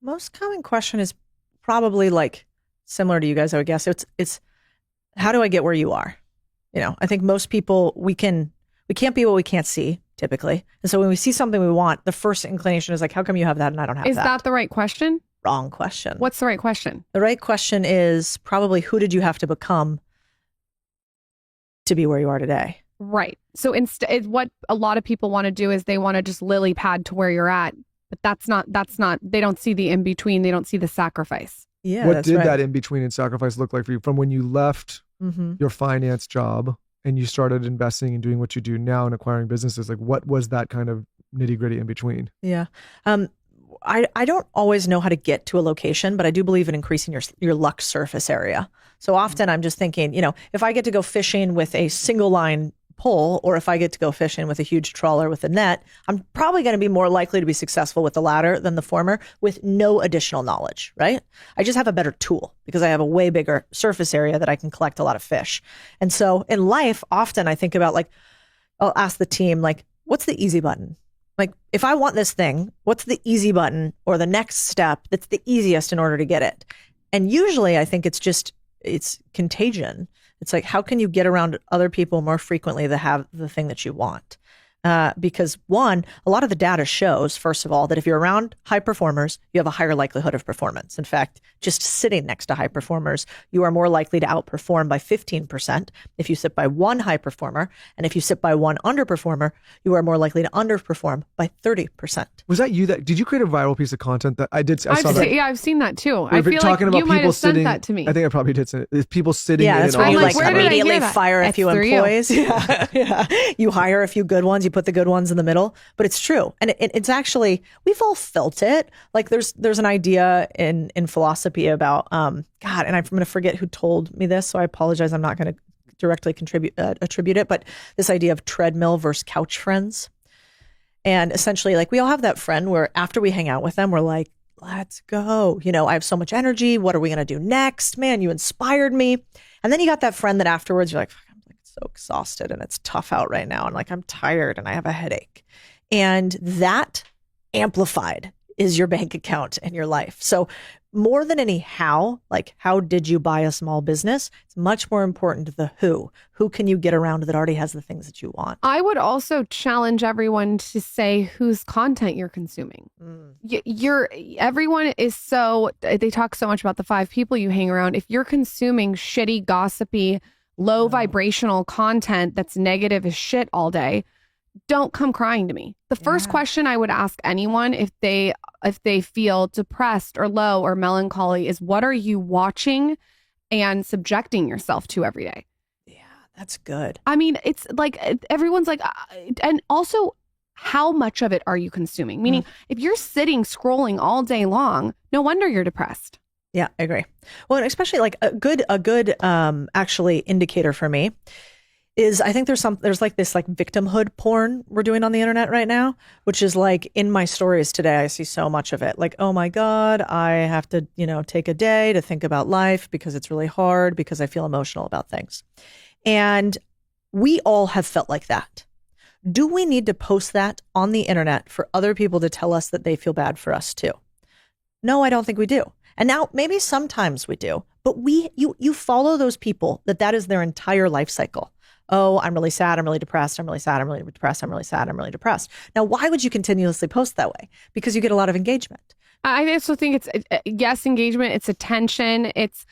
Most common question is probably like similar to you guys, I would guess. It's how do I get where you are? I think most people we can't be what we can't see typically. And so when we see something we want, the first inclination is like, how come you have that and I don't have Is that? that the right question? Wrong question. What's the right question? The right question is probably who did you have to become to be where you are today? Right. So instead, what a lot of people want to do is they want to just lily pad to where you're at, but that's not, they don't see the in between. They don't see the sacrifice. Yeah. What did that in between and sacrifice look like for you from when you left Mm-hmm. your finance job and you started investing and doing what you do now and acquiring businesses? Like, what was that kind of nitty gritty in between? Yeah. I don't always know how to get to a location, but I do believe in increasing your luck surface area. So often I'm just thinking, if I get to go fishing with a single line pole, or if I get to go fishing with a huge trawler with a net, I'm probably going to be more likely to be successful with the latter than the former with no additional knowledge, right? I just have a better tool because I have a way bigger surface area that I can collect a lot of fish. And so in life, often I think about I'll ask the team, what's the easy button? Like, if I want this thing, what's the easy button or the next step that's the easiest in order to get it? And usually I think it's contagion. It's like, how can you get around other people more frequently that have the thing that you want? Because one, a lot of the data shows, first of all, that if you're around high performers, you have a higher likelihood of performance. In fact, just sitting next to high performers, you are more likely to outperform by 15% if you sit by one high performer. And if you sit by one underperformer, you are more likely to underperform by 30%. Was that you did you create a viral piece of content that I did? I saw that. Yeah, I've seen that too. We've I been feel talking like about you might people have sent sitting. that to me. I think I probably did. It's people sitting. Yeah, in that's an when you office. where did I immediately hear that? fire a It's few through you. employees. Yeah, yeah. You hire a few good ones. You put the good ones in the middle. But it's true, and it's actually we've all felt it. Like there's an idea in philosophy about God, and I'm going to forget who told me this, so I apologize. I'm not going to directly attribute it, but this idea of treadmill versus couch friends, and essentially, like we all have that friend where after we hang out with them, we're like, let's go. I have so much energy. What are we going to do next? Man, you inspired me. And then you got that friend that afterwards you're like, I'm so exhausted and it's tough out right now. And I'm tired and I have a headache. And that amplified is your bank account and your life. So more than any how did you buy a small business? It's much more important the who. Who can you get around that already has the things that you want? I would also challenge everyone to say whose content you're consuming. Everyone is they talk so much about the 5 people you hang around. If you're consuming shitty, gossipy, low vibrational content that's negative as shit all day, don't come crying to me. The first question I would ask anyone if they feel depressed or low or melancholy is, what are you watching and subjecting yourself to every day? Yeah, that's good. I mean, it's like everyone's like, and also how much of it are you consuming? Meaning if you're sitting scrolling all day long, no wonder you're depressed. Yeah, I agree. Well, and especially like a good actually indicator for me is I think there's like this like victimhood porn we're doing on the internet right now, which is like in my stories today, I see so much of it. Like, oh my God, I have to, take a day to think about life because it's really hard because I feel emotional about things. And we all have felt like that. Do we need to post that on the internet for other people to tell us that they feel bad for us too? No, I don't think we do. And now maybe sometimes we do, but you follow those people that is their entire life cycle. Oh, I'm really sad. I'm really depressed. I'm really sad. I'm really depressed. I'm really sad. I'm really depressed. Now, why would you continuously post that way? Because you get a lot of engagement. I also think it's engagement. It's attention. It's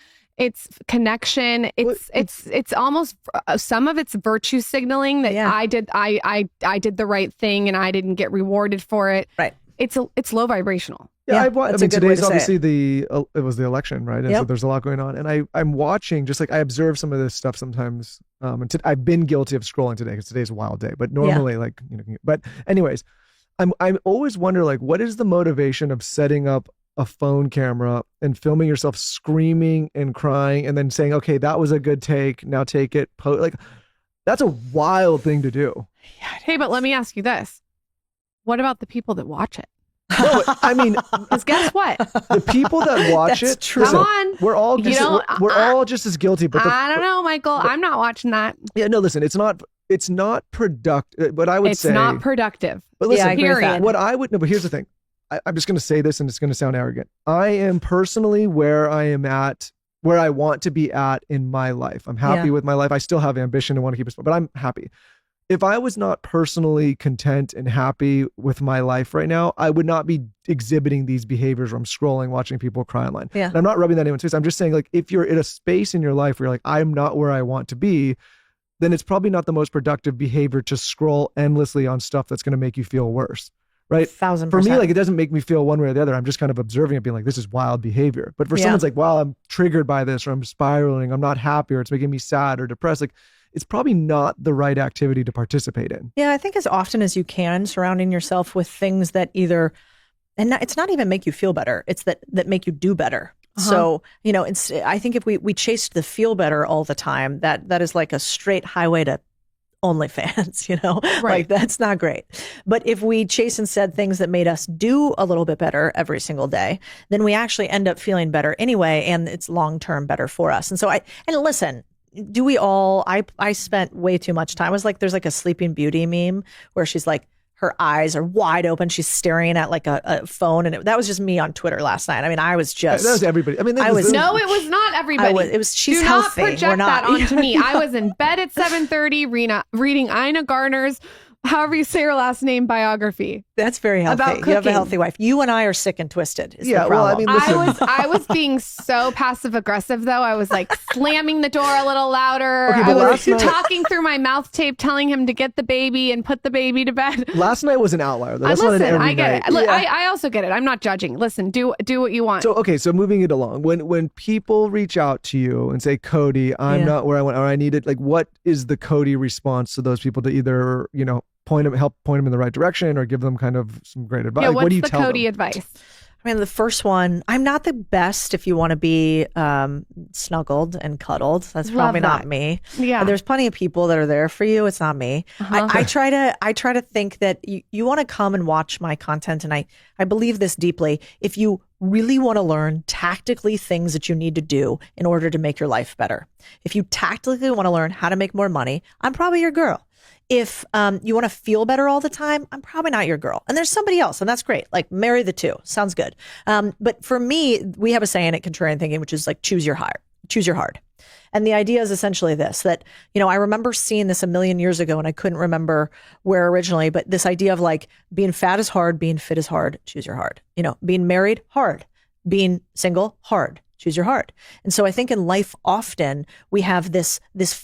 connection. It's almost some of it's virtue signaling that I did the right thing and I didn't get rewarded for it. Right. It's low vibrational. Yeah, I mean, today's obviously it was the election, right? And so there's a lot going on. And I'm watching, just like I observe some of this stuff sometimes. And I've been guilty of scrolling today because today's a wild day. But normally, but anyways, I'm always wonder, like, what is the motivation of setting up a phone camera and filming yourself screaming and crying and then saying, okay, that was a good take. Now take it. Like, that's a wild thing to do. Hey, but let me ask you this. What about the people that watch it? No, I mean, because guess what? The people that watch That's it, true. Come on, we're all just as guilty. But I don't know, Michael. I'm not watching that. Yeah, no. Listen, it's not productive. But I would say it's not productive. But listen, I agree with that. what I would no. But here's the thing. I'm just going to say this and it's going to sound arrogant. I am personally where I am at, where I want to be at in my life. I'm happy with my life. I still have ambition and want to keep it, but I'm happy. If I was not personally content and happy with my life right now, I would not be exhibiting these behaviors where I'm scrolling, watching people cry online. Yeah. And I'm not rubbing that anyone's face. I'm just saying, like, if you're in a space in your life where you're like, I'm not where I want to be, then it's probably not the most productive behavior to scroll endlessly on stuff that's going to make you feel worse. Right? 1000%. For me, like, it doesn't make me feel one way or the other. I'm just kind of observing it, being like, this is wild behavior. But for someone's like, wow, I'm triggered by this, or I'm spiraling, I'm not happy, or it's making me sad or depressed. Like, it's probably not the right activity to participate in. Yeah, I think as often as you can, surrounding yourself with things that either, and it's not even make you feel better, it's that make you do better. So, I think if we chased the feel better all the time, that is like a straight highway to OnlyFans, Right. Like, that's not great. But if we chase instead things that made us do a little bit better every single day, then we actually end up feeling better anyway, and it's long-term better for us. And so and listen, do we all, I spent way too much time. I was like, there's like a Sleeping Beauty meme where she's like, her eyes are wide open. She's staring at like a phone. And that was just me on Twitter last night. I mean, I was just. That was everybody. I mean, no, it was not everybody. She's Do healthy. not project that onto me. I was in bed at 7:30 reading Ina Garner's, however you say her last name, biography. That's very healthy. About You have a cooking. healthy wife. You and I are sick and twisted. Is the well, I problem. mean, listen. I was being so passive aggressive though. I was like slamming the door a little louder. Okay, I but was last night- talking through my mouth tape, telling him to get the baby and put the baby to bed. Last night was an outlier. That's not an Listen, every I get night. it. Look, Yeah. I also get it. I'm not judging. Listen, do what you want. So moving it along, when people reach out to you and say, Codie, I'm not where I want, or I need it, like, what is the Codie response to those people to either, help point them in the right direction or give them kind of some great advice? yeah, Like, what's what do you the tell Codie them? advice? I mean, the first one, I'm not the best if you want to be snuggled and cuddled. That's Love probably not that. me. Yeah. There's plenty of people that are there for you. It's not me. I try to think that you want to come and watch my content. And I believe this deeply. If you really want to learn tactically things that you need to do in order to make your life better, if you tactically want to learn how to make more money, I'm probably your girl. If you want to feel better all the time, I'm probably not your girl. And there's somebody else, and that's great. Like, marry the two. Sounds good. But for me, we have a saying at Contrarian Thinking, which is like, choose your hard. And the idea is essentially this, that, I remember seeing this a million years ago and I couldn't remember where originally, but this idea of like, being fat is hard, being fit is hard, choose your hard. Being married, hard. Being single, hard. Choose your heart. And so I think in life, often we have this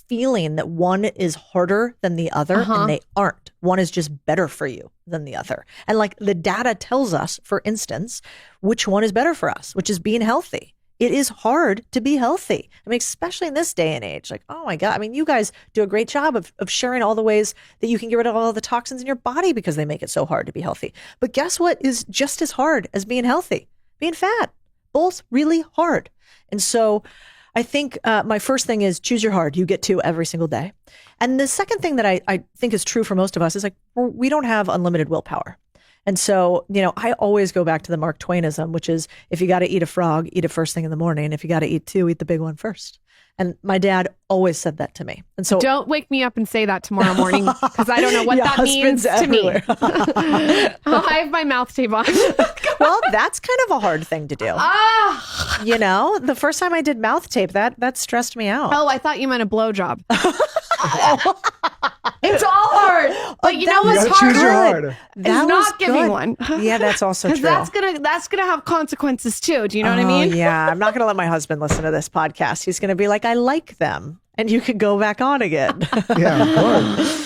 feeling that one is harder than the other, and they aren't. One is just better for you than the other. And like, the data tells us, for instance, which one is better for us, which is being healthy. It is hard to be healthy. I mean, especially in this day and age, like, oh my God. I mean, you guys do a great job of sharing all the ways that you can get rid of all the toxins in your body because they make it so hard to be healthy. But guess what is just as hard as being healthy? Being fat. Both really hard. And so I think my first thing is choose your hard. You get to every single day. And the second thing that I think is true for most of us is like, we don't have unlimited willpower. And so, I always go back to the Mark Twainism, which is, if you got to eat a frog, eat it first thing in the morning. If you got to eat two, eat the big one first. And my dad always said that to me. And so Don't wake me up and say that tomorrow morning, because I don't know what that means husbands to me. everywhere. I have my mouth tape on. Well, that's kind of a hard thing to do. The first time I did mouth tape, that stressed me out. Oh, I thought you meant a blowjob. It's all hard. But you know You what's gotta choose your hard? hard. That Is was not giving good. one. Yeah, that's also true. Because that's gonna have consequences too. Do you know what I mean? Yeah, I'm not going to let my husband listen to this podcast. He's going to be like, I like them. And you could go back on again. Yeah, of course.